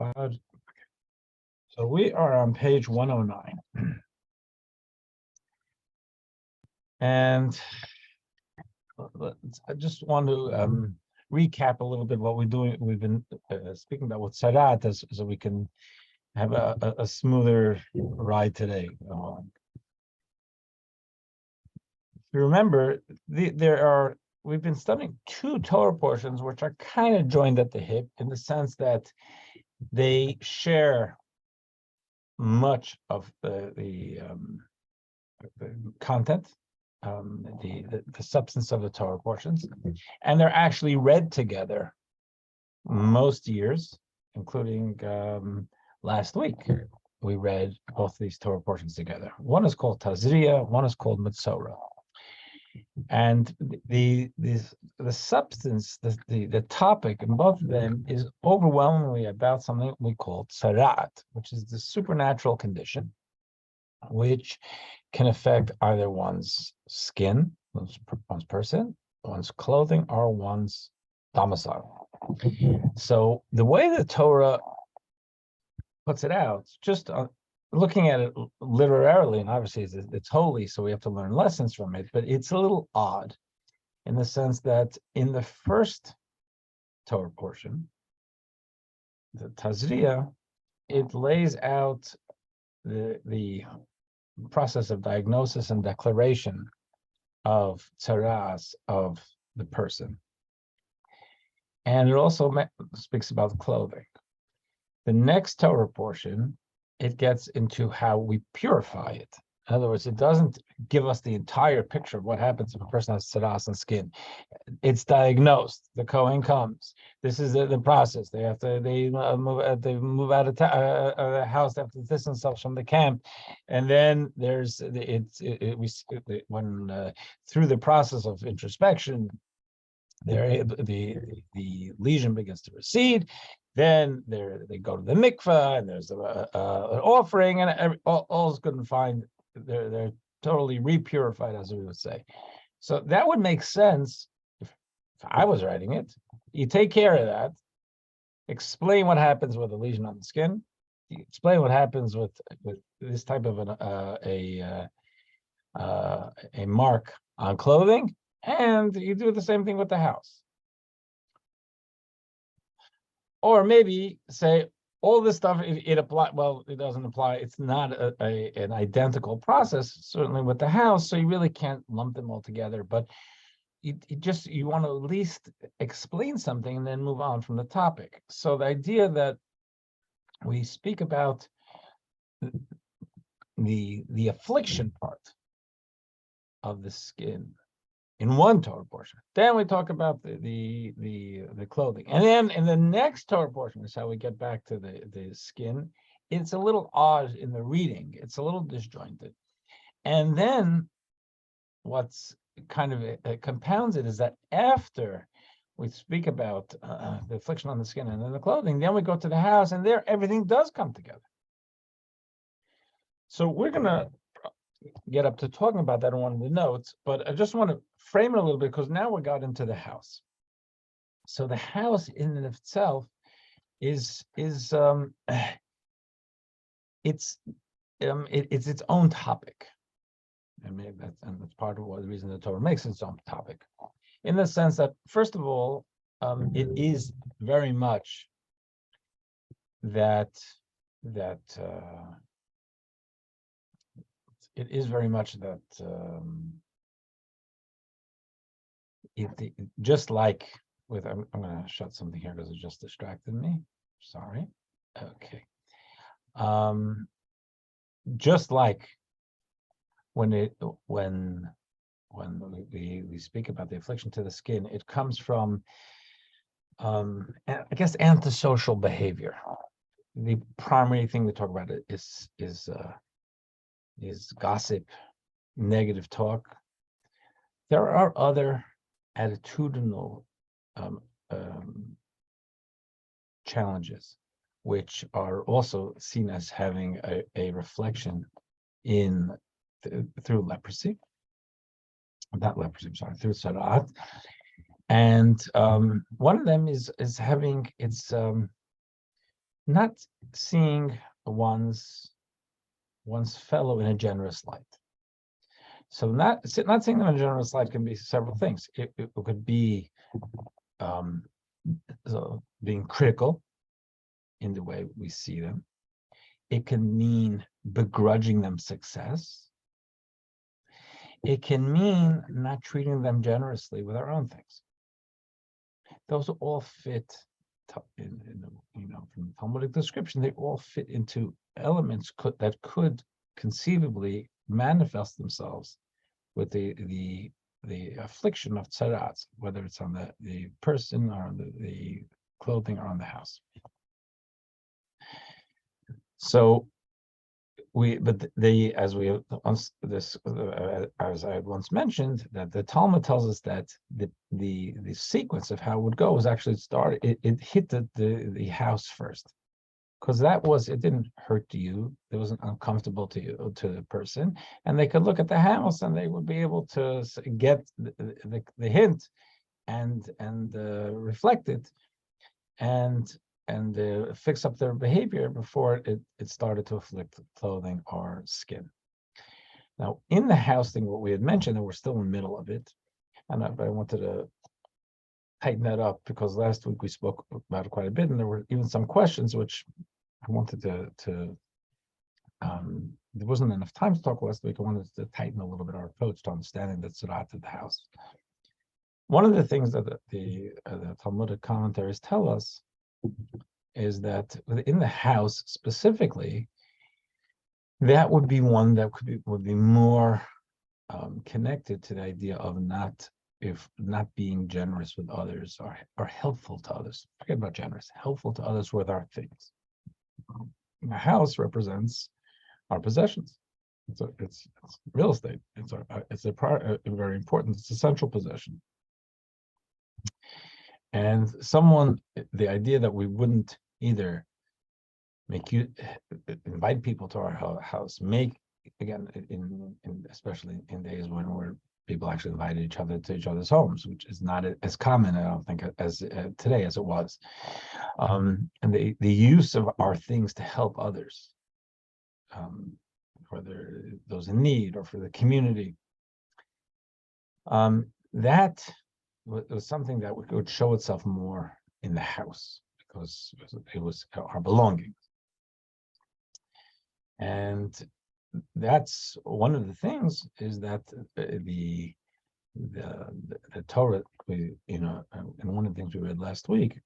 Cloud. So we are on page 109. And I just want to recap a little bit what we're doing. We've been speaking about with Sarat so we can have a smoother ride today. If you remember, we've been studying two Torah portions which are kind of joined at the hip in the sense that they share much of the content, the substance of the Torah portions, and they're actually read together most years, including last week. We read both of these Torah portions together. One is called Tazria, one is called Mitzorah. And the substance, the topic in both of them is overwhelmingly about something we call tzarat, which is the supernatural condition, which can affect either one's skin, one's person, one's clothing, or one's domicile. So the way the Torah puts it out, just looking at it literally, and obviously it's holy, so we have to learn lessons from it, but it's a little odd in the sense that in the first Torah portion, the Tazria, it lays out the process of diagnosis and declaration of tzaras of the person. And it also speaks about clothing. The next Torah portion, it gets into how we purify it. In other words, it doesn't give us the entire picture of what happens if a person has tzaras on skin. It's diagnosed. The Kohen comes. This is the process. They have to move out of the house. They have to distance themselves from the camp, and then there's through the process of introspection, the lesion begins to recede. Then they go to the mikveh, and there's an offering, and all's good and fine. They're totally repurified, as we would say. So that would make sense if I was writing it. You take care of that. Explain what happens with a lesion on the skin. You explain what happens with this type of a mark on clothing, and you do the same thing with the house. Or maybe say all this stuff, it applies. Well, it doesn't apply. It's not an identical process, certainly with the house, so you really can't lump them all together. But you want to at least explain something and then move on from the topic. So the idea that we speak about the affliction part of the skin in one Torah portion, then we talk about the clothing, and then in the next Torah portion is how we get back to the skin. It's a little odd in the reading; it's a little disjointed, and then what's kind of compounds it is that after we speak about the affliction on the skin and then the clothing, then we go to the house, and there everything does come together. So we're gonna get up to talking about that in one of the notes, but I just want to frame it a little bit because now we got into the house. So the house in and of itself is it's its own topic. And maybe that's part of the reason the Torah makes its own topic, in the sense that, first of all, it is very much that it is very much that just like with, I'm going to shut something here because it just distracted me. Sorry. Okay. Just like when we speak about the affliction to the skin, it comes from, I guess, antisocial behavior. The primary thing we talk about is gossip, negative talk. There are other attitudinal challenges, which are also seen as having a reflection through leprosy. Not leprosy, I'm sorry, through sarat. And one of them is having its not seeing one's fellow in a generous light. So not seeing them in a generous light can be several things. It could be so being critical in the way we see them. It can mean begrudging them success. It can mean not treating them generously with our own things. Those all fit from the Talmudic description. They all fit into elements that could conceivably manifest themselves with the affliction of tzarat, whether it's on the person or on the clothing or on the house. So as I had once mentioned, that the Talmud tells us that the sequence of how it would go was actually started. It hit the house first, because it didn't hurt you. It wasn't uncomfortable to the person, and they could look at the house and they would be able to get the hint and reflect it and fix up their behavior before it started to afflict clothing or skin. Now, in the house thing, what we had mentioned, and we're still in the middle of it, and I wanted to tighten that up because last week we spoke about it quite a bit, and there were even some questions which I wanted to there wasn't enough time to talk last week. I wanted to tighten a little bit our approach to understanding the tzedakah of the house. One of the things that the Talmudic commentaries tell us is that within the house specifically, that would be one that would be more connected to the idea of not being generous with others or helpful to others. Forget about generous, helpful to others with our things. The house represents our possessions. It's real estate. It's a very important. It's a central possession. And the idea that we wouldn't either invite people to our house, especially in days when people actually invited each other to each other's homes, which is not as common, I don't think, as today as it was. And the use of our things to help others, for those in need or for the community, that was something that would show itself more in the house because it was our belongings. And that's one of the things, is that the Torah, and one of the things we read last week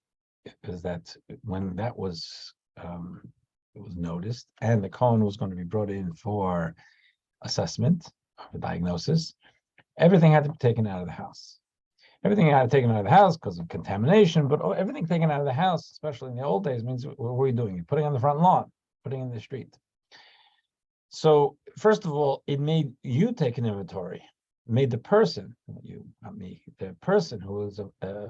is that when that was it was noticed, and the Kohen was going to be brought in for assessment, for diagnosis, everything had to be taken out of the house. Everything had to be taken out of the house because of contamination, but everything taken out of the house, especially in the old days, means what were you doing? You're putting on the front lawn, putting in the street. So first of all, it made you take an inventory. It made the person, you, not me, the person who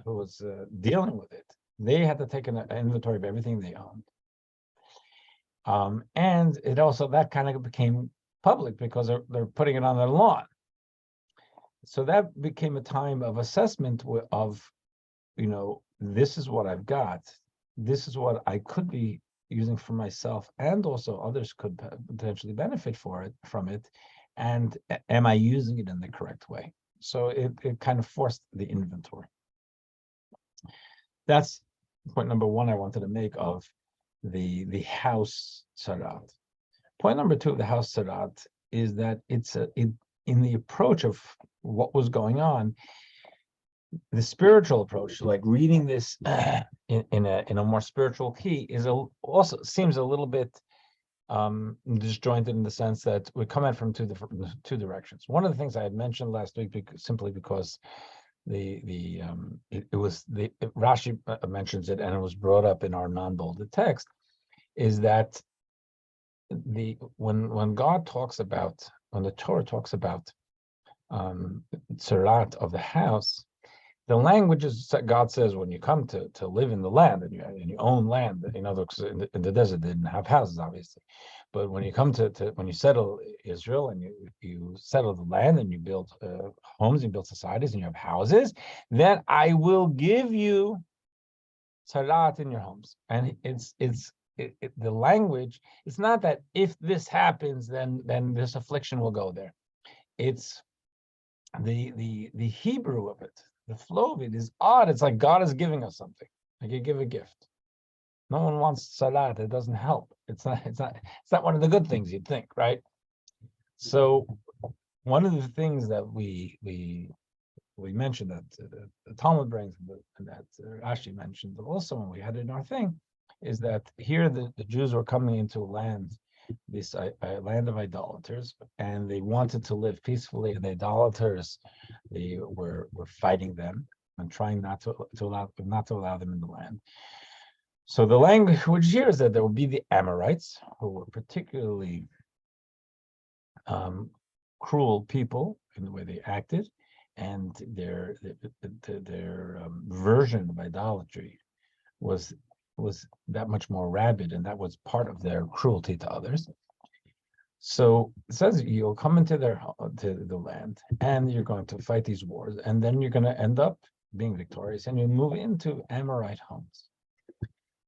was dealing with it, they had to take an inventory of everything they owned. And it also, that kind of became public because they're putting it on their lawn. So that became a time of assessment of, this is what I've got. This is what I could be using for myself, and also others could potentially benefit from it. And am I using it in the correct way? So it kind of forced the inventory. That's point number one I wanted to make of the house tzedakah. Point number two of the house tzedakah is that in the approach of what was going on, the spiritual approach, like reading this in a more spiritual key, also seems a little bit disjointed in the sense that we come at from two directions. One of the things I had mentioned last week, simply because Rashi mentions it, and it was brought up in our non-bolded text, is that when God talks about, when the Torah talks about tzarat of the house, the language is that God says when you come to live in the land and you own land, in other words, in the desert they didn't have houses, obviously, but when you come when you settle Israel and you settle the land and you build homes, you build societies, and you have houses, then I will give you tzedakah in your homes. And it's the language, it's not that if this happens, then this affliction will go there. It's the Hebrew of it, the flow of it is odd. It's like God is giving us something. Like you give a gift. No one wants salat. It doesn't help. It's not one of the good things you'd think, right? So one of the things that we mentioned that the Talmud brings, and that Rashi mentioned also when we had it in our thing, is that here the Jews were coming into a land, this land of idolaters, and they wanted to live peacefully, and the idolaters, they were fighting them and trying not to allow them in the land. So the language here is that there will be the Amorites, who were particularly cruel people in the way they acted, and their version of idolatry was that much more rabid, and that was part of their cruelty to others. So it says you'll come into to the land, and you're going to fight these wars, and then you're going to end up being victorious, and you move into Amorite homes.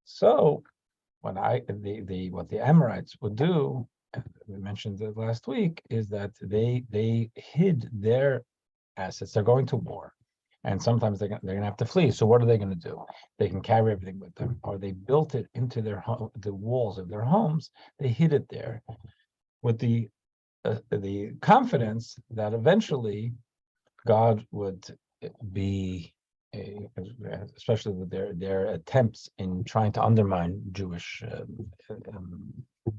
So what the Amorites would do, we mentioned it last week, is that they hid their assets. They're going to war, and sometimes they're going to have to flee. So what are they going to do? They can carry everything with them, or they built it into the walls of their homes. They hid it there with the confidence that eventually God would be, especially with their attempts in trying to undermine Jewish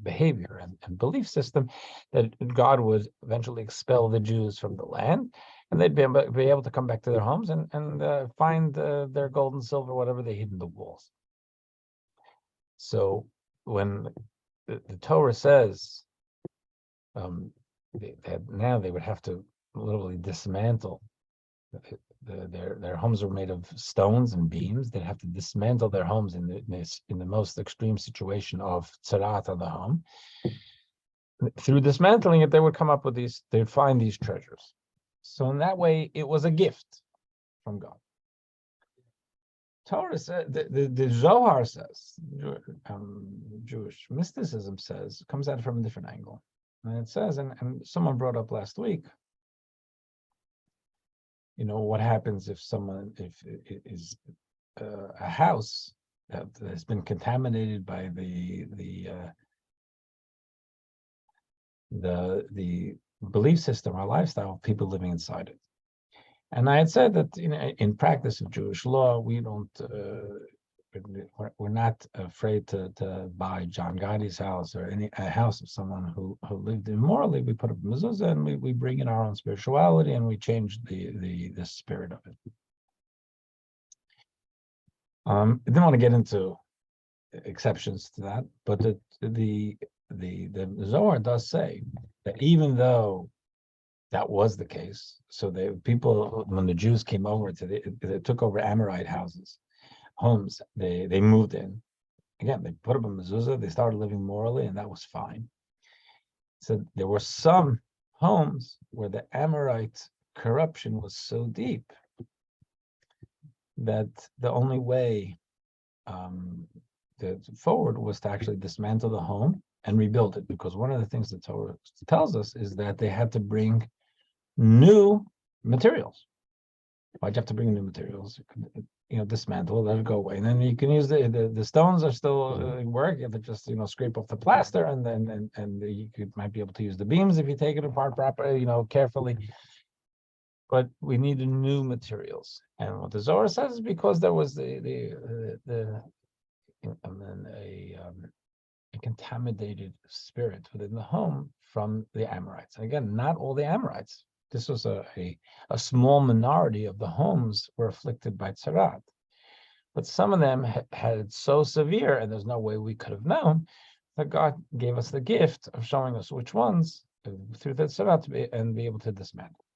behavior and belief system, that God would eventually expel the Jews from the land, and they'd be able to come back to their homes and find their gold and silver, whatever they hid in the walls. So when the Torah says now they would have to literally dismantle their homes were made of stones and beams. They'd have to dismantle their homes in the most extreme situation of tzarat on the home. Through dismantling it, they would come up with these. They would find these treasures. So in that way, it was a gift from God. Torah said, the Zohar says, Jewish mysticism says, comes at it from a different angle, and it says, and someone brought up last week, what happens if it is a house that has been contaminated by the belief system or lifestyle of people living inside it. And I had said that in practice of Jewish law, we don't we're not afraid to buy John Gotti's house or a house of someone who lived immorally. We put up a mezuzah and we bring in our own spirituality and we change the spirit of it. I didn't want to get into exceptions to that, but the Zohar does say that even though that was the case, so people, when the Jews came over they took over Amorite homes, they moved in. Again, they put up a mezuzah, they started living morally, and that was fine. So there were some homes where the Amorite corruption was so deep that the only way forward was to actually dismantle the home and rebuild it, because one of the things the Torah tells us is that they had to bring new materials. Why'd you have to bring new materials? Dismantle, let it go away, and then you can use the stones are still work. You have to just scrape off the plaster, and then you might be able to use the beams if you take it apart properly, carefully. But we needed new materials, and what the Zohar says is because there was a contaminated spirit within the home from the Amorites. And again, not all the Amorites. This was a small minority of the homes were afflicted by tzarat. But some of them had it so severe, and there's no way we could have known, that God gave us the gift of showing us which ones through the tzarat and be able to dismantle.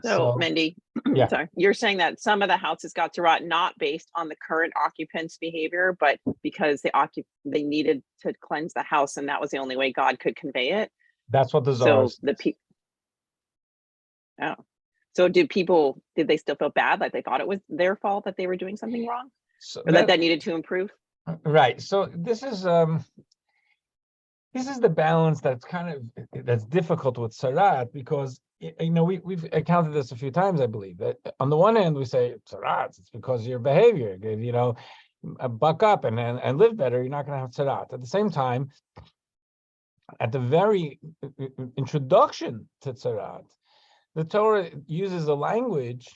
So Mendy, yeah. Sorry, you're saying that some of the houses got to rot not based on the current occupants' behavior, but because they needed to cleanse the house, and that was the only way God could convey it. That's what the Zohar says. So did they still feel bad, like they thought it was their fault that they were doing something wrong, or that needed to improve? Right. So this is the balance that's difficult with Sarat, because we've encountered this a few times, I believe, that on the one hand we say Sarat, it's because of your behavior, buck up and live better, you're not going to have Sarat. At the same time, at the very introduction to Sarat, the Torah uses a language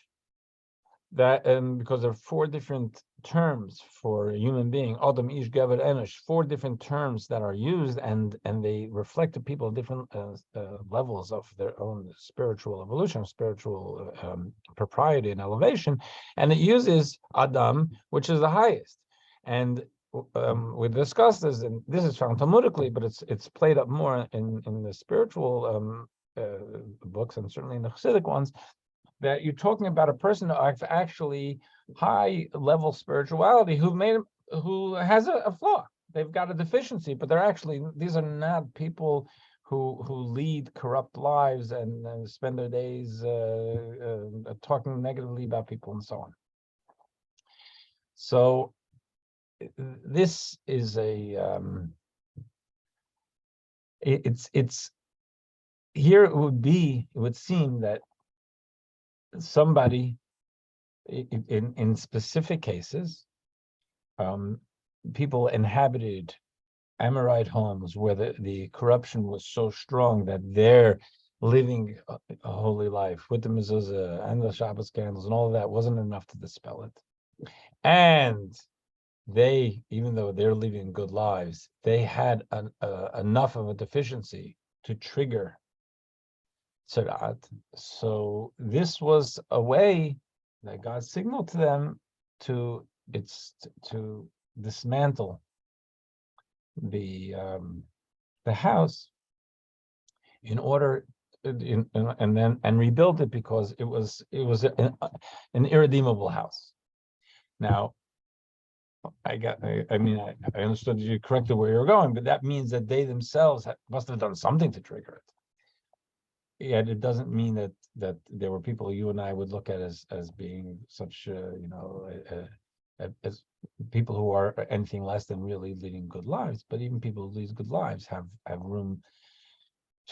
that, because there are 4 different terms for a human being, Adam, Ish, Gever, Enosh, 4 different terms that are used, and they reflect to people different levels of their own spiritual evolution, spiritual propriety and elevation, and it uses Adam, which is the highest. And we discussed this, and this is found Talmudically, but it's played up more in the spiritual books, and certainly in the Hasidic ones, that you're talking about a person of actually high level spirituality who has a flaw. They've got a deficiency, but these are not people who lead corrupt lives and spend their days talking negatively about people and so on. So this is it's here. It would seem that somebody in specific cases, people inhabited Amorite homes where the corruption was so strong that they're living a holy life with the mezuzah and the Shabbos candles and all of that wasn't enough to dispel it. And they, even though they're living good lives, they had enough of a deficiency to trigger Tzaraat. So this was a way that God signaled to them to dismantle the house in order and rebuild it, because it was an irredeemable house. Now, I understood you corrected where you were going, but that means that they themselves must have done something to trigger it. Yet it doesn't mean that there were people you and I would look at as being such as people who are anything less than really leading good lives. But even people who lead good lives have room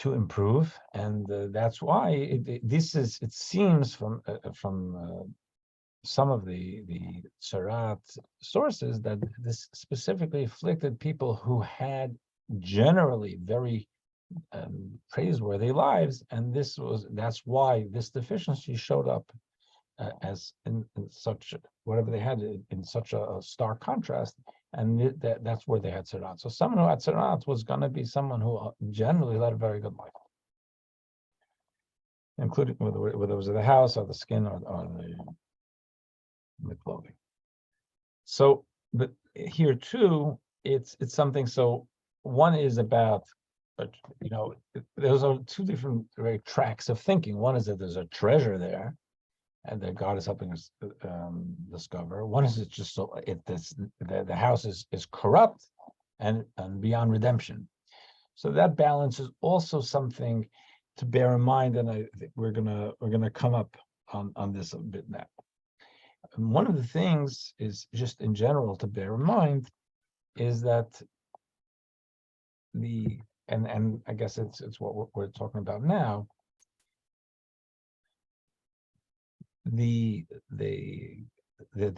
to improve, and that's why it seems from some of the Sarat sources that this specifically afflicted people who had generally very praiseworthy lives, and that's why this deficiency showed up as in such, whatever they had in such a stark contrast, and that's where they had Sarat. So someone who had Sarat was going to be someone who generally led a very good life, including whether it was the house or the skin or the clothing. So, but here too, it's something. So one is about, those are 2 different tracks of thinking. One is that there's a treasure there, and that God is helping us discover. One is it's just so the house is corrupt and beyond redemption. So that balance is also something to bear in mind, and I think we're gonna come up on this a bit now. And one of the things is just in general to bear in mind is that and I guess it's what we're talking about now. The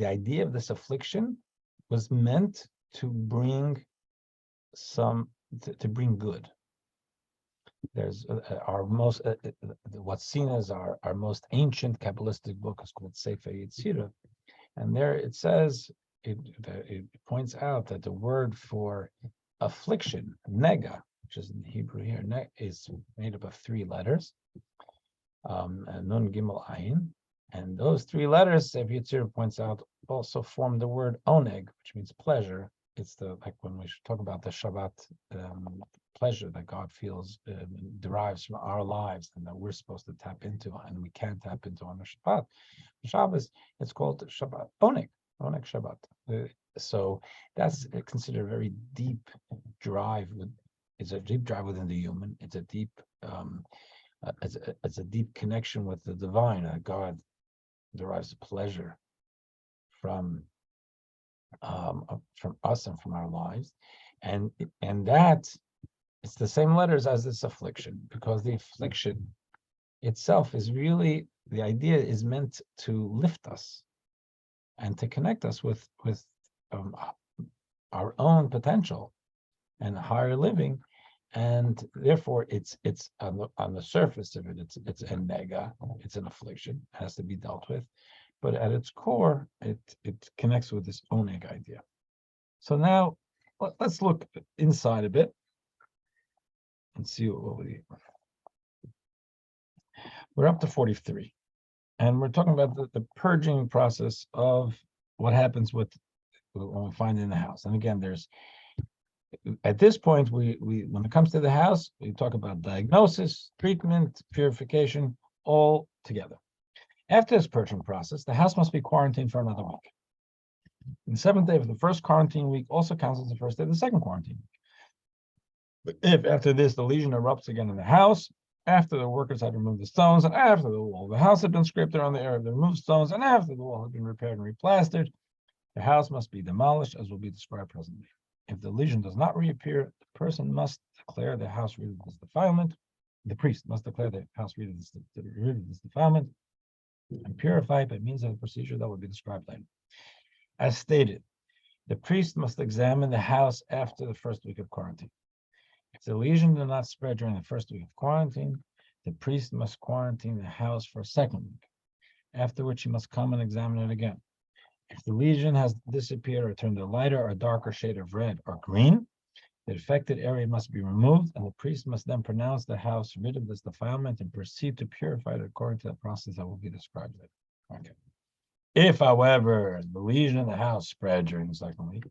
idea of this affliction was meant to bring to bring good. There's our most what's seen as our most ancient Kabbalistic book is called Sefer Yetzirah, and there it says it points out that the word for affliction, nega, which is in Hebrew here, is made up of 3 letters, nun gimel ayin, and those 3 letters, Sefer Yetzirah points out, also form the word oneg, which means pleasure. It's like when we talk about the Shabbat pleasure that God feels derives from our lives, and that we're supposed to tap into, and we can't tap into on the Shabbat. Shabbos, it's called Shabbat oneg Shabbat. So that's considered a very deep drive. It's a deep drive within the human. It's a deep it's a deep connection with the divine. God derives pleasure from from us and from our lives, and that it's the same letters as this affliction, because the affliction itself is really, the idea is meant to lift us and to connect us with our own potential and higher living, and therefore it's on the surface of it, it's a nega, it's an affliction, has to be dealt with, but at its core, it connects with this oneg idea. So now let's look inside a bit and see what we're up to 43, and we're talking about the purging process of what happens with when we find in the house. And again, there's, at this point, we when it comes to the house, we talk about diagnosis, treatment, purification, all together. After this purging process, the house must be quarantined for another week. The seventh day of the first quarantine week also counts as the first day of the second quarantine week. But if after this the lesion erupts again in the house, after the workers had removed the stones, and after the wall of the house had been scraped around the area of the removed stones, and after the wall had been repaired and replastered, the house must be demolished, as will be described presently. If the lesion does not reappear, the person must declare the house rid of this defilement. The priest must declare the house rid of this defilement and purify it by means of a procedure that will be described later. As stated, the priest must examine the house after the first week of quarantine. If the lesion did not spread during the first week of quarantine, the priest must quarantine the house for a second week, after which he must come and examine it again. If the lesion has disappeared or turned a lighter or darker shade of red or green, the affected area must be removed, and the priest must then pronounce the house rid of this defilement and proceed to purify it according to the process that will be described later. Okay. If, however, the lesion in the house spread during the second week,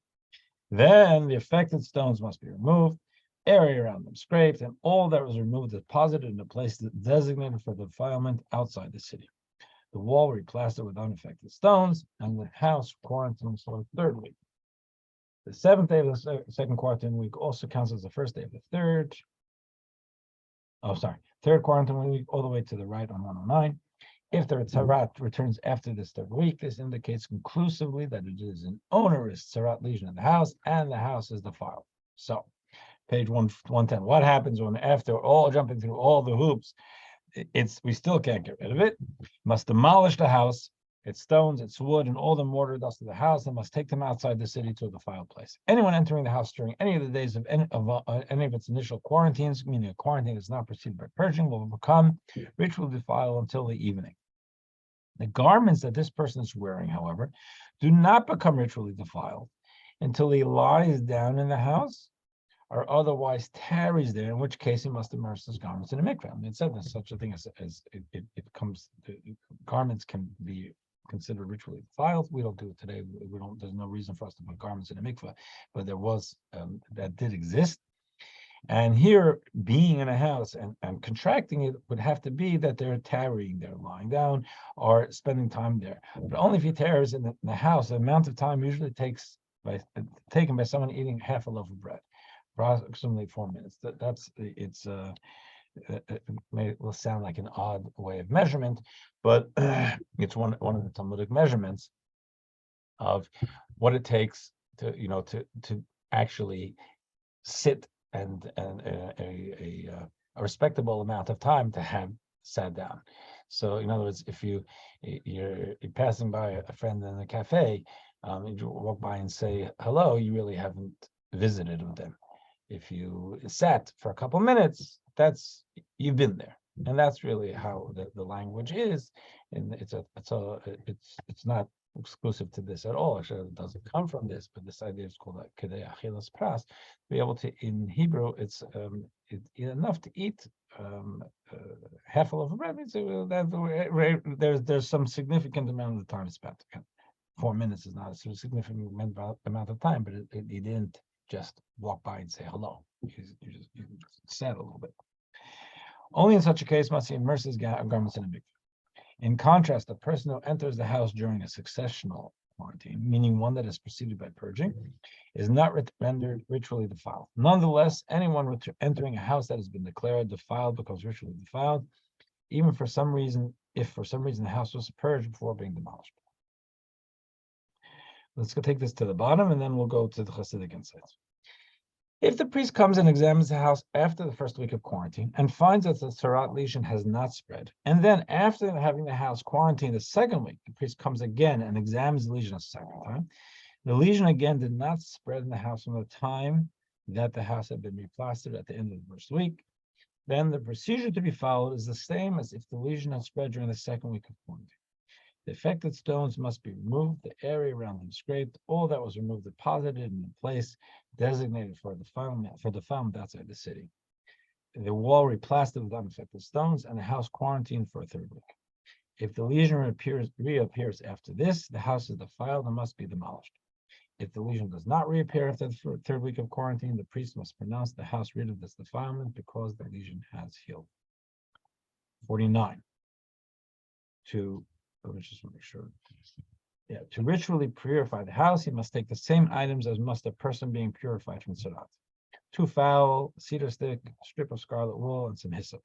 then the affected stones must be removed, area around them scraped, and all that was removed deposited in a place designated for the defilement outside the city. The wall replastered with unaffected stones, and the house quarantined for the third week. The seventh day of the second quarantine week also counts as the first day of the third. Third quarantine week, all the way to the right on 109. If the tzaraat returns after this third week, this indicates conclusively that it is an onerous tzaraat lesion in the house, and the house is defiled. So, page 110. What happens when, after all jumping through all the hoops, we still can't get rid of it? Must demolish the house, its stones, its wood, and all the mortar dust of the house, and must take them outside the city to a defiled place. Anyone entering the house during any of the days of any of its initial quarantines, meaning a quarantine is not preceded by purging, will become ritually defiled until the evening. The garments that this person is wearing, however, do not become ritually defiled until he lies down in the house or otherwise tarries there, in which case he must immerse his garments in a mikveh. I mean, it said there's such a thing as garments can be considered ritually defiled. We don't do it today. There's no reason for us to put garments in a mikveh, but there was, that did exist. And here, being in a house and contracting it would have to be that they're tarrying there, lying down, or spending time there. But only if he tarries in the house, the amount of time usually taken by someone eating half a loaf of bread, approximately 4 minutes. It will sound like an odd way of measurement, but it's one of the Talmudic measurements of what it takes to actually sit and a respectable amount of time to have sat down. So in other words, if you're passing by a friend in a cafe, you walk by and say hello, you really haven't visited with them. If you sat for a couple minutes, you've been there, and that's really how the language is. And it's not exclusive to this at all. Actually, it doesn't come from this, but this idea is called kedei achilas pras. To be able to, in Hebrew, it's enough to eat half a loaf of bread. There's some significant amount of time spent. 4 minutes is not a significant amount of time, but he didn't just walk by and say hello. You just sat a little bit. Only in such a case must he immerse his garments in a mikveh. In contrast, the person who enters the house during a successional quarantine, meaning one that is preceded by purging, is not rendered ritually defiled. Nonetheless, anyone entering a house that has been declared defiled becomes ritually defiled, even if for some reason the house was purged before being demolished. Let's go take this to the bottom, and then we'll go to the Hasidic insights. If the priest comes and examines the house after the first week of quarantine and finds that the Tzaraat lesion has not spread, and then after having the house quarantined the second week, the priest comes again and examines the lesion a second time, the lesion again did not spread in the house from the time that the house had been replastered at the end of the first week, then the procedure to be followed is the same as if the lesion had spread during the second week of quarantine. The affected stones must be removed, the area around them scraped, all that was removed deposited in the place designated for the defilement outside the city. The wall replastered with unaffected stones, and the house quarantined for a third week. If the lesion reappears after this, the house is defiled and must be demolished. If the lesion does not reappear after the third week of quarantine, the priest must pronounce the house rid of this defilement because the lesion has healed. 49. Let me just make sure. Yeah, to ritually purify the house, he must take the same items as must a person being purified from tzaraat. 2 fowl, a cedar stick, a strip of scarlet wool, and some hyssop.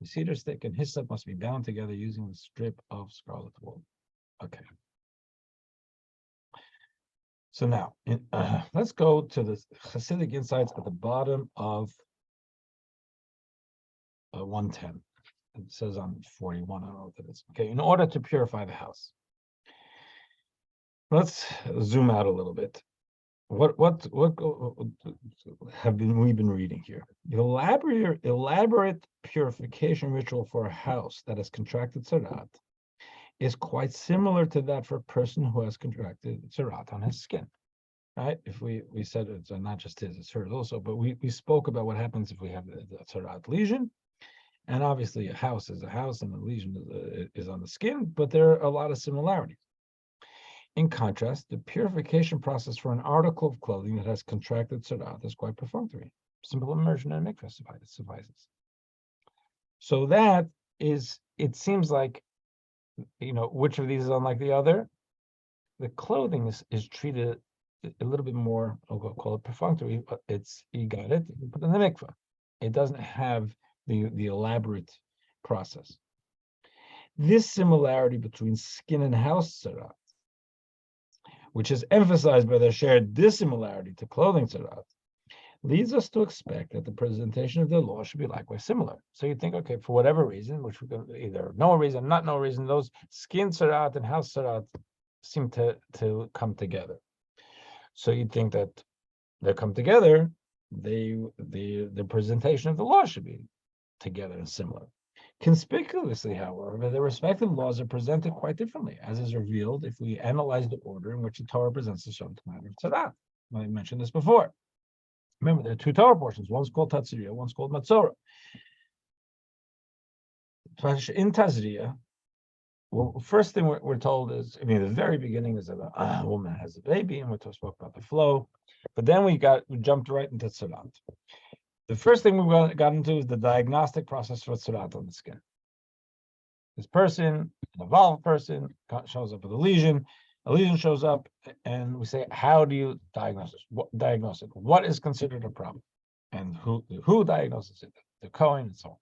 The cedar stick and hyssop must be bound together using the strip of scarlet wool. Okay. So now, let's go to the Hasidic insights at the bottom of 110. It says on 41, I don't know what that is. Okay, in order to purify the house. Let's zoom out a little bit. What have we been reading here? The elaborate purification ritual for a house that has contracted tzaraat is quite similar to that for a person who has contracted tzaraat on his skin. Right? If we said it's not just his, it's hers also, but we spoke about what happens if we have the tzaraat lesion. And obviously a house is a house and the lesion is on the skin, but there are a lot of similarities. In contrast, the purification process for an article of clothing that has contracted tzaraat is quite perfunctory. Simple immersion in a mikveh suffices. So that is, it seems like, which of these is unlike the other? The clothing is treated a little bit more, I'll call it perfunctory, but you got it, you put it in the mikveh. It doesn't have the elaborate process. This similarity between skin and house tzaraat, which is emphasized by their shared dissimilarity to clothing tzaraat, leads us to expect that the presentation of the law should be likewise similar. So you think, okay, for whatever reason, which we can either no reason, not no reason, those skin tzaraat and house tzaraat seem to come together. So you think that they come together, the presentation of the law should be together and similar. Conspicuously, however, the respective laws are presented quite differently, as is revealed if we analyze the order in which the Torah presents the subject matter of tzaraat. I mentioned this before. Remember, there are 2 Torah portions. One's called Tatzriya, one's called Matzorah. In Tazriya, well, first thing we're told is, the very beginning is that a woman has a baby, and we spoke about the flow. But then we jumped right into tzaraat. The first thing we got into is the diagnostic process for tzaraat on the skin. This person, an evolved person, shows up with a lesion shows up, and we say, how do you diagnose it? What is considered a problem? And who diagnoses it? The Kohen and so on.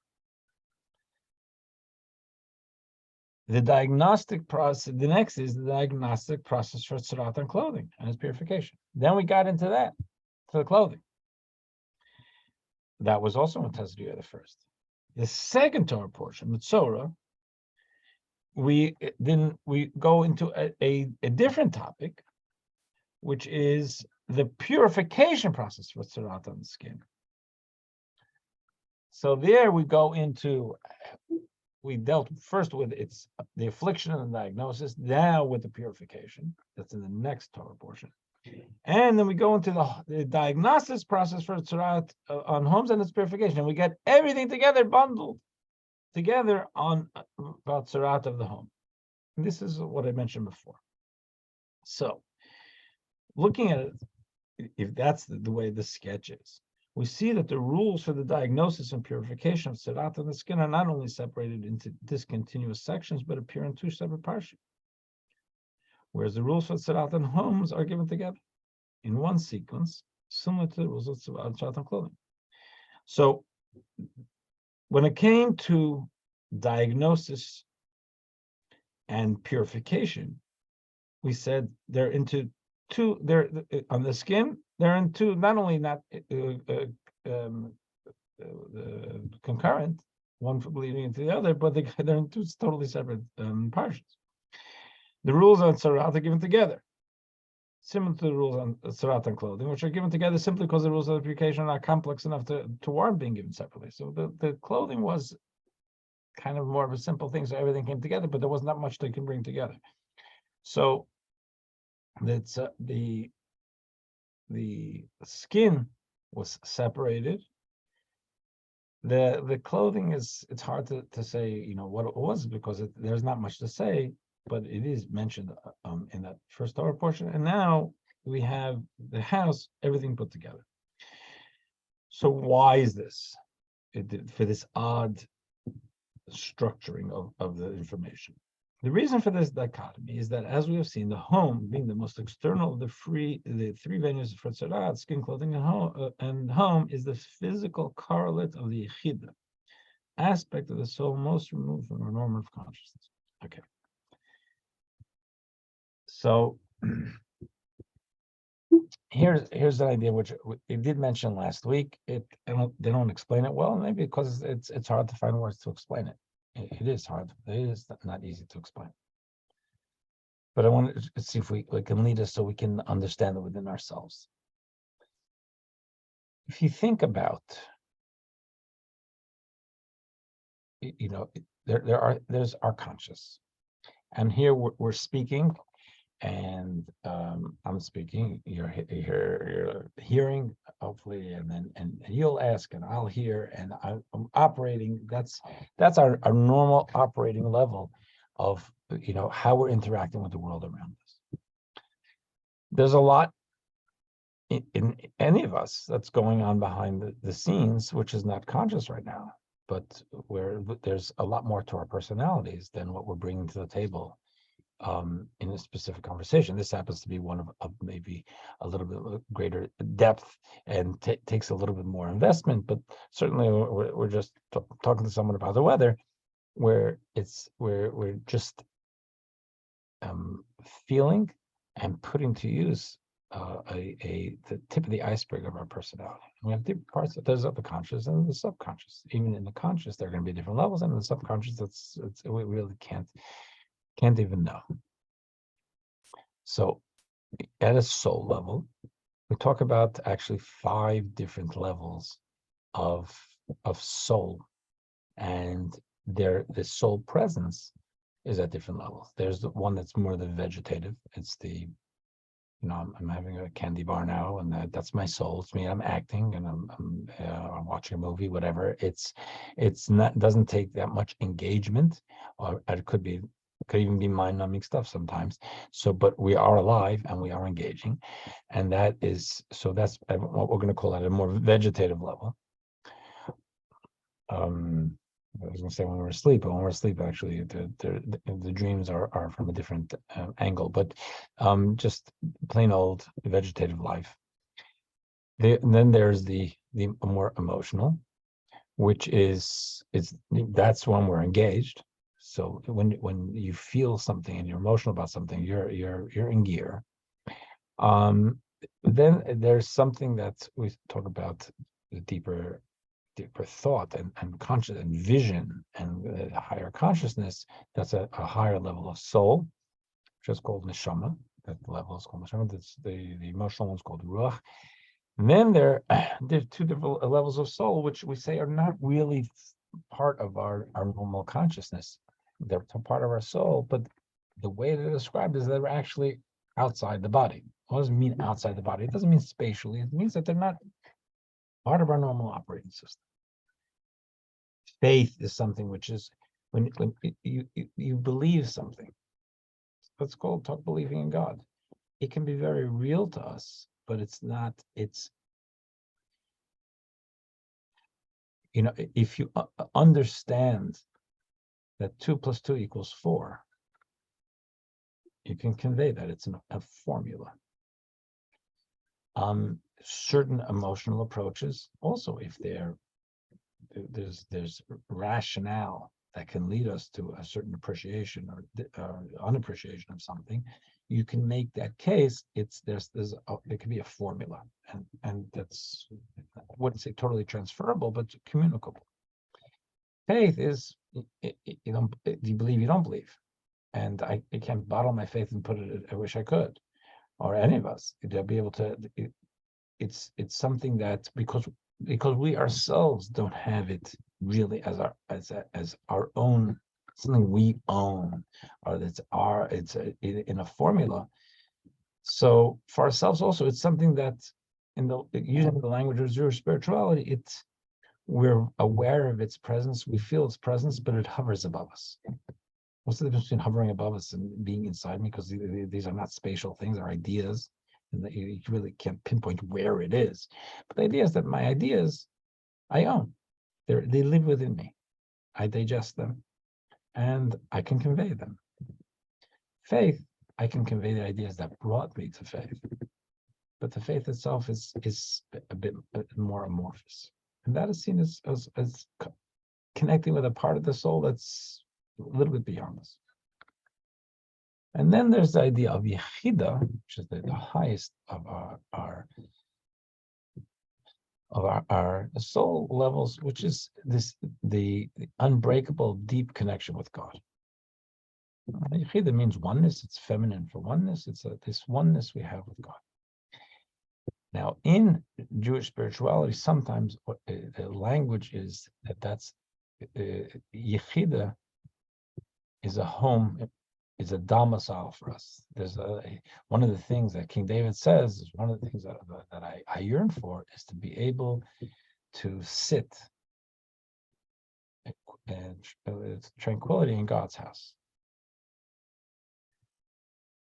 The diagnostic process, the next is the diagnostic process for tzaraat on clothing and its purification. Then we got into that, to the clothing. That was also in Tazriya the first. The second Torah portion, Matzorah, we go into a different topic, which is the purification process for tzaraat on the skin. So there we go into, we dealt first with the affliction and the diagnosis, now with the purification. That's in the next Torah portion. And then we go into the diagnosis process for tzaraat on homes and its purification. And we get everything together, bundled together on about tzaraat of the home. And this is what I mentioned before. So, looking at it, if that's the way the sketch is, we see that the rules for the diagnosis and purification of tzaraat on the skin are not only separated into discontinuous sections, but appear in 2 separate parshas. Whereas the rules for tzaraat on homes are given together in one sequence, similar to the rules of tzaraat on clothing. So, when it came to diagnosis and purification, we said they're into they're on the skin, they're in two, not only not concurrent, one leading into the other, but they're in two totally separate parshas. The rules on Tzarat are given together, similar to the rules on Tzarat and clothing, which are given together simply because the rules of application are not complex enough to warrant being given separately. So the clothing was kind of more of a simple thing, so everything came together, but there was not much they can bring together. So that's the skin was separated. The clothing it's hard to say what it was, because there's not much to say, but it is mentioned in that first Torah portion. And now we have the house, everything put together. So why is this? For this odd structuring of the information. The reason for this dichotomy is that, as we have seen, the home being the most external of the three venues for Tzarat, skin, clothing, and home, is the physical correlate of the Yechida, aspect of the soul most removed from our norm of consciousness. Okay. So here's an idea which we did mention last week. They don't explain it well, maybe because it's hard to find words to explain it. It is hard. It is not easy to explain. But I want to see if we can lead us so we can understand it within ourselves. If you think about, there's our conscious, and here we're speaking, and I'm speaking. You're hearing, hopefully, and you'll ask, and I'll hear, and I'm operating. That's our normal operating level of how we're interacting with the world around us. There's a lot in any of us that's going on behind the scenes, which is not conscious right now, but where there's a lot more to our personalities than what we're bringing to the table in a specific conversation. This happens to be one of maybe a little bit greater depth and takes a little bit more investment, but certainly we're just talking to someone about the weather, where we're just feeling and putting to use the tip of the iceberg of our personality. We have different parts. There's the conscious and the subconscious. Even in the conscious, there are going to be different levels, and in the subconscious, we really can't even know. So, at a soul level, we talk about actually 5 different levels of soul, and the soul presence is at different levels. There's the one that's more the vegetative. It's the I'm having a candy bar now, and that's my soul. It's me. I'm acting, and I'm watching a movie, whatever. It's not, doesn't take that much engagement, or it could even be mind-numbing stuff sometimes. So, but we are alive and we are engaging, and that's what we're going to call at a more vegetative level. I was going to say when we're asleep, but when we're asleep, actually, the dreams are from a different angle. But just plain old vegetative life. Then there's the more emotional, which that's when we're engaged. So when you feel something and you're emotional about something, you're in gear. Then there's something that we talk about, the deeper thought and conscious and vision and higher consciousness. That's a higher level of soul, which is called neshama. That level is called neshama. That's the emotional one's called ruach. And then there's 2 different levels of soul, which we say are not really part of our normal consciousness. They're part of our soul, but the way they're described is that they're actually outside the body. What does it mean outside the body? It doesn't mean spatially. It means that they're not part of our normal operating system. Faith is something which is when you believe something. Let's talk believing in God. It can be very real to us, but it's not. If you understand that 2 + 2 = 4, you can convey that it's a formula. Certain emotional approaches also, if there's rationale that can lead us to a certain appreciation or unappreciation of something, you can make that case, there can be a formula, and that's, I wouldn't say totally transferable, but communicable. Faith is, do you believe, you don't believe, and I can't bottle my faith and put it. I wish I could, or any of us, to be able to. It's something that because we ourselves don't have it really as our own, something we own, or it's in a formula. So for ourselves also, it's something that using the language of Jewish spirituality, we're aware of its presence, we feel its presence, but it hovers above us. What's the difference between hovering above us and being inside me? Because these are not spatial things, they're ideas. And that you really can't pinpoint where it is. But the idea is that my ideas, I own. They live within me. I digest them, and I can convey them. Faith, I can convey the ideas that brought me to faith. But the faith itself is a bit more amorphous. And that is seen as connecting with a part of the soul that's a little bit beyond us. And then there's the idea of Yechida, which is the highest of our soul levels, which is the unbreakable, deep connection with God. Yechida means oneness. It's feminine for oneness. It's this oneness we have with God. Now, in Jewish spirituality, sometimes the language is that's Yechida is a home. Is a domicile for us. There's one of the things that King David says is one of the things that I yearn for is to be able to sit and tranquility in God's house.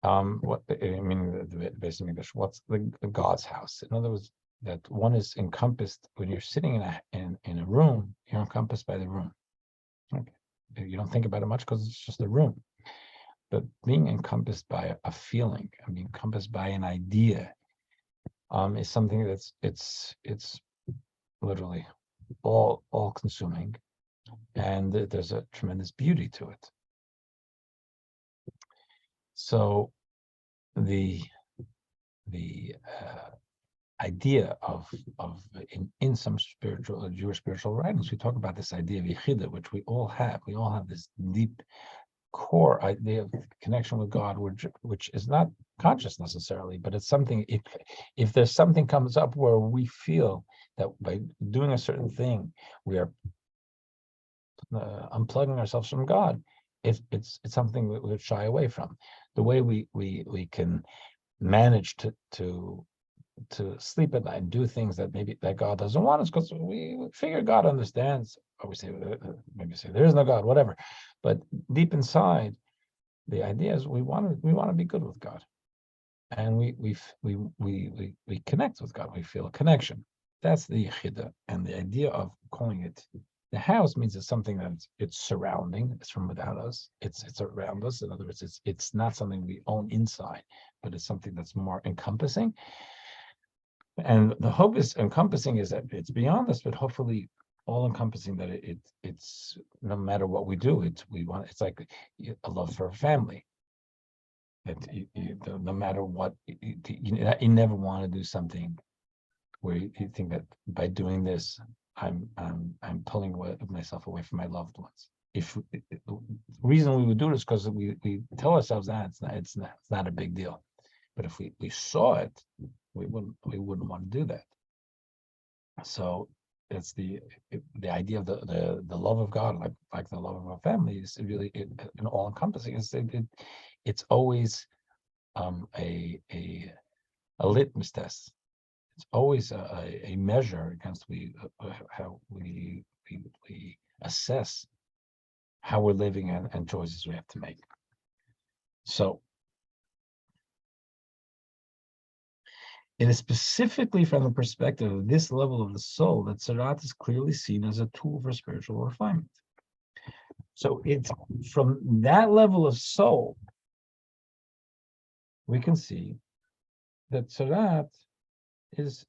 What I mean, the basic English. What's the God's house? In other words, that one is encompassed when you're sitting in a room. You're encompassed by the room. Okay. You don't think about it much because it's just a room. But being encompassed by a feeling, being encompassed by an idea, is something that's it's literally all consuming, and there's a tremendous beauty to it. So the idea of in some Jewish spiritual writings, we talk about this idea of Yechida, which we all have. We all have this deep core idea of connection with God, which is not conscious necessarily, but it's something. If there's something comes up where we feel that by doing a certain thing we are unplugging ourselves from God, it's something that we would shy away from. The way we can manage to sleep at night and do things that maybe that God doesn't want us, because we figure God understands, or we say maybe say there is no God, whatever. But deep inside, the idea is we want to be good with God, and we connect with God. We feel a connection. That's the Yechida, and the idea of calling it the house means it's something that it's surrounding. It's from without us. It's around us. In other words, it's not something we own inside, but it's something that's more encompassing. And the hope is encompassing is that it's beyond us, but hopefully all encompassing, that it's no matter what we do, it's like a love for a family. No matter what, you never want to do something where you think that by doing this, I'm pulling myself away from my loved ones. The reason we would do this because we tell ourselves that it's not a big deal, but if we saw it, we wouldn't want to do that. So it's the idea of the love of God, like the love of a family, is really an all encompassing. It's always a litmus test. It's always a measure against how we assess how we're living and choices we have to make. So it is specifically from the perspective of this level of the soul that Tzaraat is clearly seen as a tool for spiritual refinement. So it's from that level of soul we can see that Tzaraat is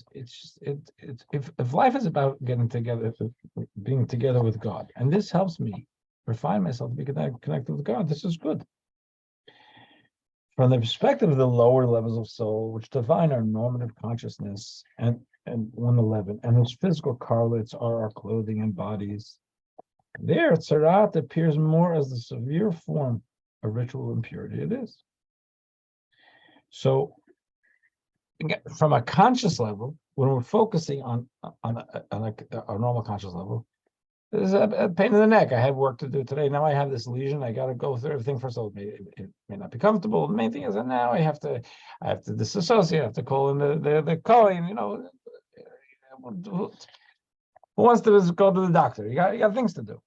if life is about getting together, being together with God, and this helps me refine myself to be connected with God, this is good. From the perspective of the lower levels of soul, which define our normative consciousness and 111, and whose physical correlates are our clothing and bodies, there, Tzaraat appears more as the severe form of ritual impurity it is. So, again, from a conscious level, when we're focusing on a normal conscious level, there's a pain in the neck. I have work to do today. Now I have this lesion. I got to go through everything first. So it may not be comfortable. The main thing is that now I have to disassociate. I have to call in the Kohen. Who wants to go to the doctor? You got things to do.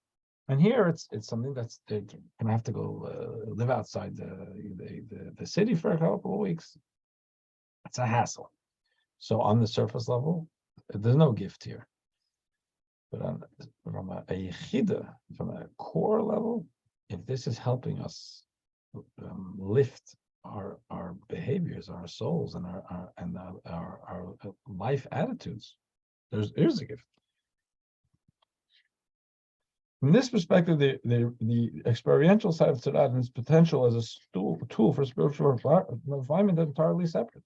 And here it's something that's they're gonna have to go live outside the city for a couple of weeks. It's a hassle. So on the surface level, there's no gift here. But from a yechida, from a core level, if this is helping us lift our behaviors, our souls, and our life attitudes, there's a gift. From this perspective, the experiential side of Tzaraat and its potential as a tool for spiritual refinement are entirely separate.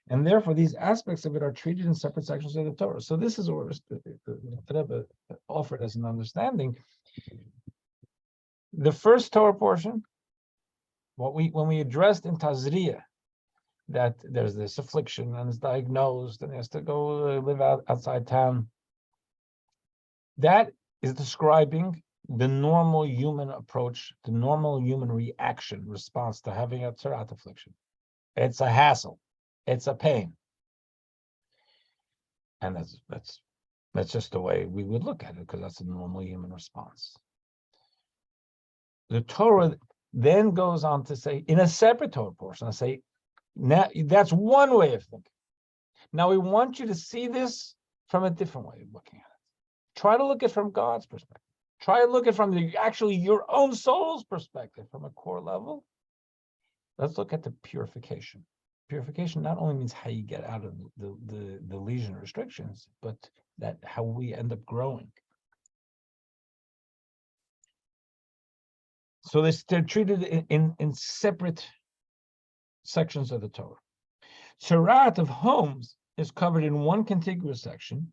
And therefore, these aspects of it are treated in separate sections of the Torah. So this is what the Rebbe offered as an understanding. The first Torah portion, when we addressed in Tazria, that there's this affliction and it's diagnosed and he has to go live outside town, that is describing the normal human approach, the normal human response to having a Tzaraat affliction. It's a hassle. It's a pain. And that's just the way we would look at it, because that's a normal human response. The Torah then goes on to say, in a separate Torah portion, I say, now that's one way of thinking. Now we want you to see this from a different way of looking at it. Try to look at it from God's perspective. Try to look at it from your own soul's perspective, from a core level. Let's look at the purification. Purification not only means how you get out of the lesion restrictions, but that how we end up growing. So they're treated in separate sections of the Torah. Tzaraat of homes is covered in one contiguous section,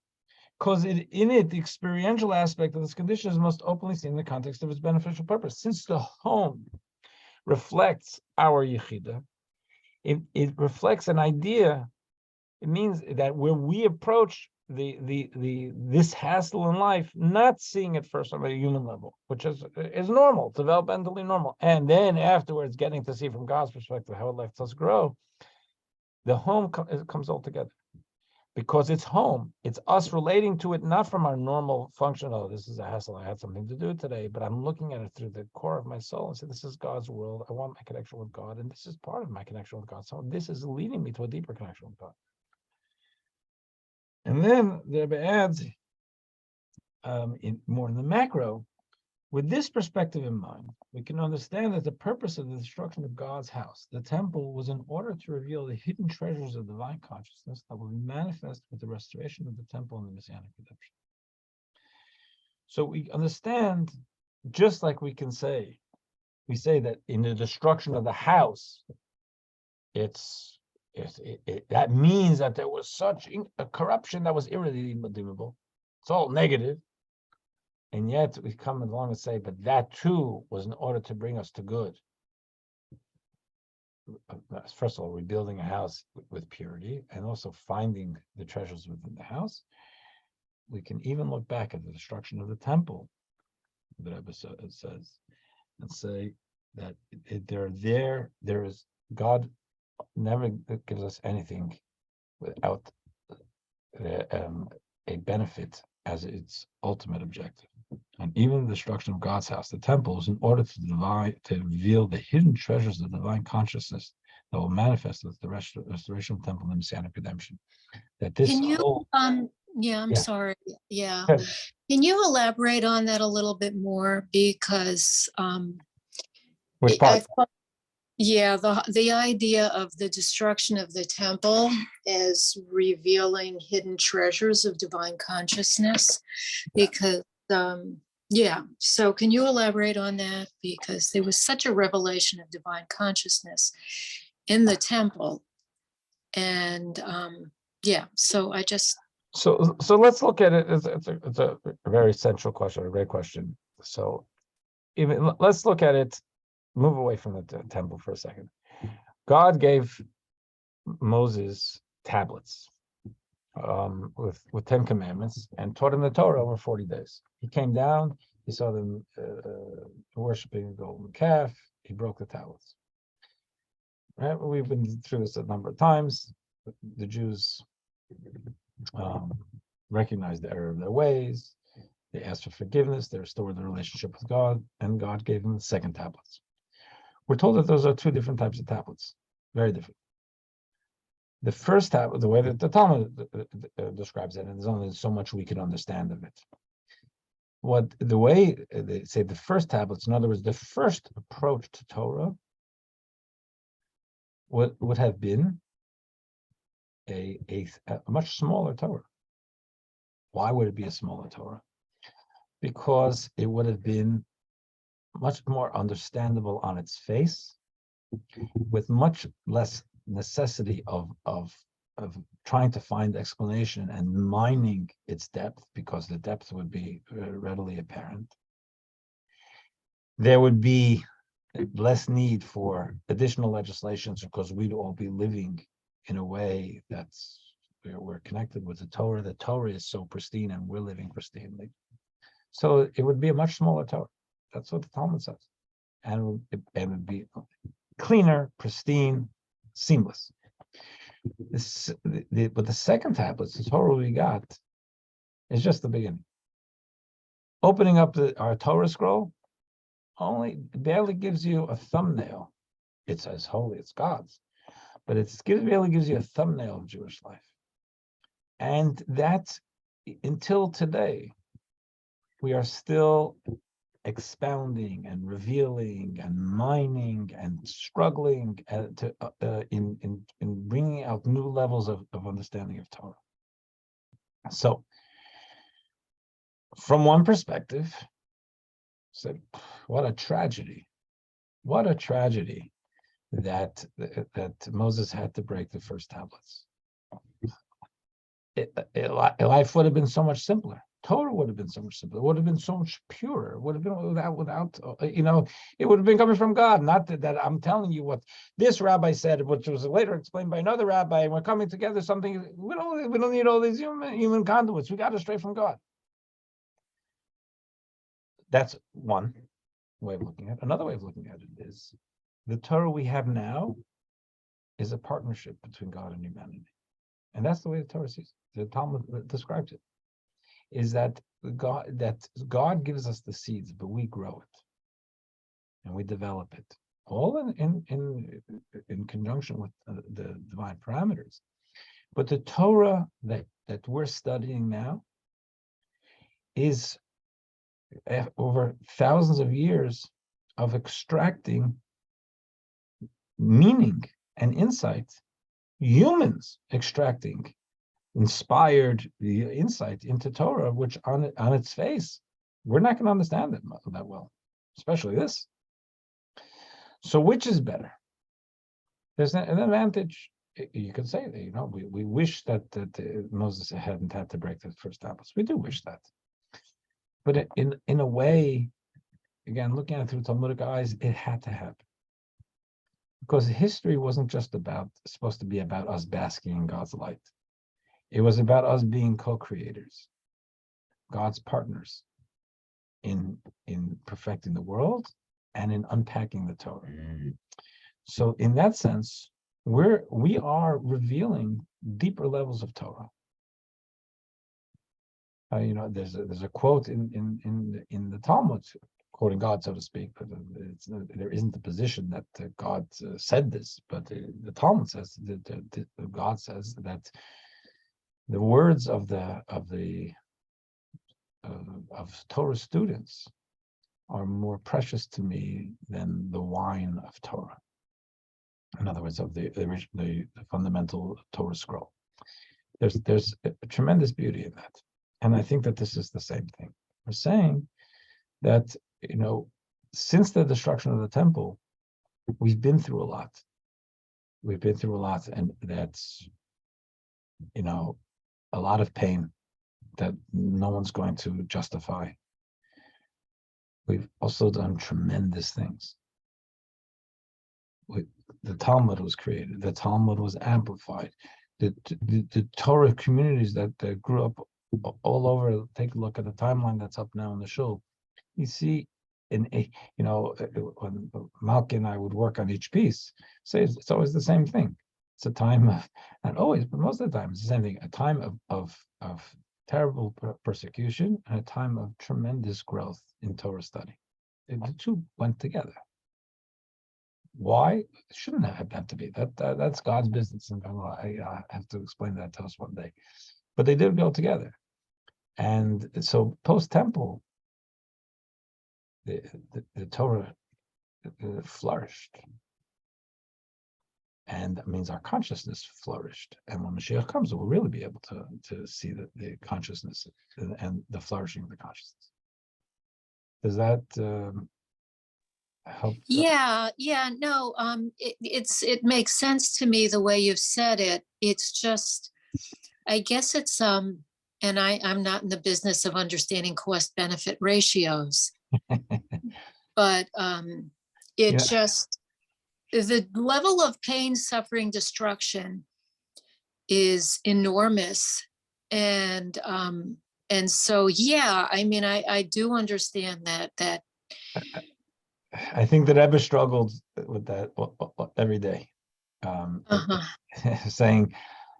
because in it, the experiential aspect of this condition is most openly seen in the context of its beneficial purpose. Since the home reflects our yechida, it reflects an idea. It means that when we approach this hassle in life, not seeing it first on a human level, which is normal, developmentally normal, and then afterwards getting to see from God's perspective how it lets us grow, the home comes all together. Because it's home, it's us relating to it not from our normal function. Oh, this is a hassle. I had something to do today, but I'm looking at it through the core of my soul and say, this is God's world. I want my connection with God, and this is part of my connection with God. So this is leading me to a deeper connection with God. And then the Rebbe adds, more in the macro, with this perspective in mind, we can understand that the purpose of the destruction of God's house, the temple, was in order to reveal the hidden treasures of divine consciousness that will be manifest with the restoration of the temple and the Messianic redemption. So we understand, just like we say that in the destruction of the house, that means that there was such a corruption that was irredeemable. It's all negative. And yet we come along and say, but that too was in order to bring us to good. First of all, rebuilding a house with purity, and also finding the treasures within the house. We can even look back at the destruction of the temple, the Rebbe says, and say that there is God never gives us anything without a benefit as its ultimate objective. And even the destruction of God's house, the temple, is in order to reveal the hidden treasures of divine consciousness that will manifest with the restoration of the temple and Messianic redemption. That this Can you, whole sorry. Yeah. Good. Can you elaborate on that a little bit more? Because Which part? the idea of the destruction of the temple as revealing hidden treasures of divine consciousness, because Yeah, so can you elaborate on that? Because there was such a revelation of divine consciousness in the temple. And yeah, so I just, So let's look at it as it's a very central question, a great question. So let's look at it, move away from the temple for a second. God gave Moses tablets with 10 commandments and taught him the Torah over 40 days. He came down, he saw them worshiping the golden calf, he broke the tablets. Right? We've been through this a number of times. The Jews recognized the error of their ways. They asked for forgiveness. They restored their relationship with God, and God gave them the second tablets. We're told that those are two different types of tablets, very different. The first tablet, the way that the Talmud describes it, and there's only so much we can understand of it. The way they say the first tablets, in other words, the first approach to Torah would have been a much smaller Torah. Why would it be a smaller Torah? Because it would have been much more understandable on its face, with much less necessity of trying to find explanation and mining its depth, because the depth would be readily apparent. There would be less need for additional legislations, because we'd all be living in a way that's where we're connected with the Torah. The Torah is so pristine, and we're living pristinely. So it would be a much smaller Torah. That's what the Talmud says. And it would be cleaner, pristine, seamless. But the second tablets, the Torah we got, is just the beginning. Opening up our Torah scroll only barely gives you a thumbnail. It says holy, it's God's, but it barely gives you a thumbnail of Jewish life. And that, until today, we are still expounding and revealing and mining and struggling in bringing out new levels of understanding of Torah. So, from one perspective, said, what a tragedy! What a tragedy that Moses had to break the first tablets. Life would have been so much simpler. Torah would have been so much simpler. It would have been so much purer. It would have been without it would have been coming from God. Not that I'm telling you what this rabbi said, which was later explained by another rabbi, and we're coming together something. We don't need all these human conduits. We got it straight from God. That's one way of looking at it. Another way of looking at it is the Torah we have now is a partnership between God and humanity. And that's the way the Torah sees it. The Talmud describes it. Is that God gives us the seeds, but we grow it and we develop it, all in conjunction with the divine parameters. But the Torah that we're studying now is over thousands of years of extracting meaning and insight, humans extracting inspired the insight into Torah, which on its face, we're not going to understand it that well, especially this. So which is better? There's an advantage. You could say that, we wish that Moses hadn't had to break the first tablets. We do wish that. But in a way, again, looking at it through Talmudic eyes, it had to happen. Because history wasn't just supposed to be about us basking in God's light. It was about us being co-creators, God's partners in perfecting the world and in unpacking the Torah. So in that sense, we are revealing deeper levels of Torah. There's a quote in the Talmud, quoting God, so to speak, but there isn't a position that God said this, but the Talmud says that God says that the words of Torah students are more precious to me than the wine of Torah. In other words, of the fundamental Torah scroll. There's a tremendous beauty in that, and I think that this is the same thing. We're saying that, since the destruction of the temple, we've been through a lot. We've been through a lot, and that's, a lot of pain that no one's going to justify. We've also done tremendous things. The Talmud was created. The Talmud was amplified. The Torah communities that grew up all over. Take a look at the timeline that's up now in the shul. You see, when Malki and I would work on each piece, say it's always the same thing. It's a time of, not always, but most of the time, it's the same thing. A time of terrible persecution and a time of tremendous growth in Torah study. The two went together. Why? It shouldn't have to be. That's God's business, and I have to explain that to us one day. But they did go together, and so post-temple, the Torah flourished, and that means our consciousness flourished. And when Mashiach comes, we'll really be able to see the consciousness and the flourishing of the consciousness. Does that help? Yeah, no, it makes sense to me the way you've said it. It's just, I guess it's and I'm not in the business of understanding cost benefit ratios, but just the level of pain, suffering, destruction is enormous, and so I do understand that. I think the Rebbe struggled with that every day, saying,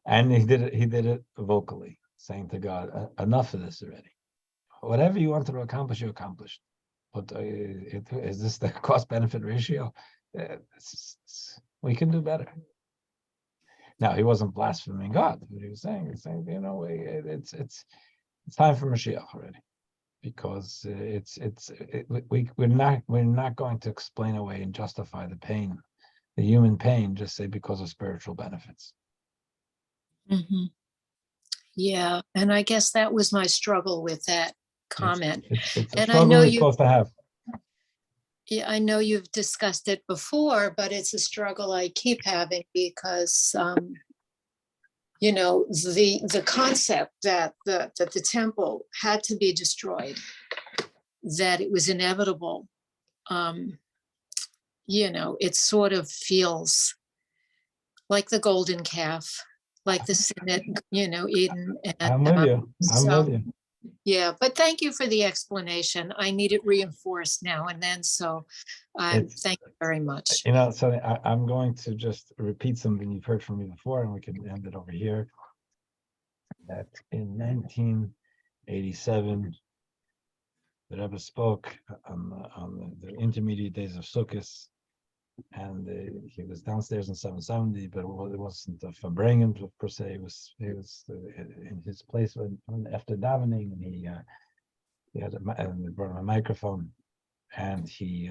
and he did it vocally, saying to God, enough of this already. Whatever you wanted to accomplish, you accomplished. But is this the cost-benefit ratio? We can do better. Now, he wasn't blaspheming God. What he was saying, it's time for Mashiach already. Because we're not going to explain away and justify the pain, the human pain, just say because of spiritual benefits. Mm-hmm. Yeah, and I guess that was my struggle with that comment. It's a and struggle you're supposed to have. Yeah, I know you've discussed it before, but it's a struggle I keep having because the concept that the temple had to be destroyed, that it was inevitable, it sort of feels like the golden calf, like the sin at, Eden. And, I'm with you. I'm with you. Yeah, but thank you for the explanation. I need it reinforced now and then, so thank you very much. So I'm going to just repeat something you've heard from me before, and we can end it over here. That in 1987, the Rebbe spoke on the intermediate days of Sukkot, and he was downstairs in 770, but it wasn't a Fabrengen per se. He was in his place after davening, and he brought him a microphone, and he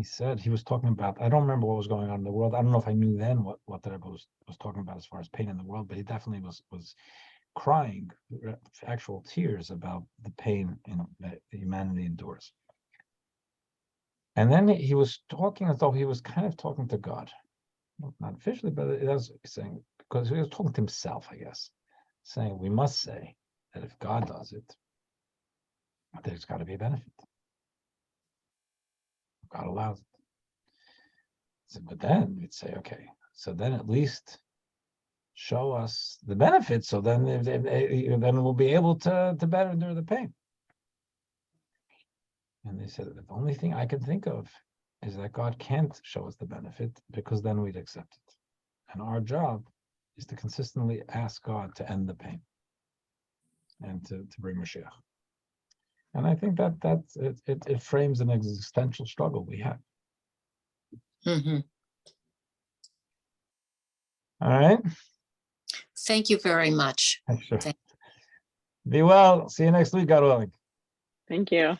said, he was talking about, I don't remember what was going on in the world. I don't know if I knew then what the Rebbe was talking about as far as pain in the world, but he definitely was crying actual tears about the pain that humanity endures. And then he was talking as though he was kind of talking to God, not officially, but it was saying, because he was talking to himself, I guess, saying we must say that if God does it, there's got to be a benefit. God allows it. So, but then we'd say, okay, so then at least show us the benefits, so then we'll be able to better endure the pain. And they said, the only thing I can think of is that God can't show us the benefit, because then we'd accept it. And our job is to consistently ask God to end the pain and to bring Mashiach. And I think it frames an existential struggle we have. Mm-hmm. All right. Thank you very much. Sure. Be well. See you next week, God willing. Thank you.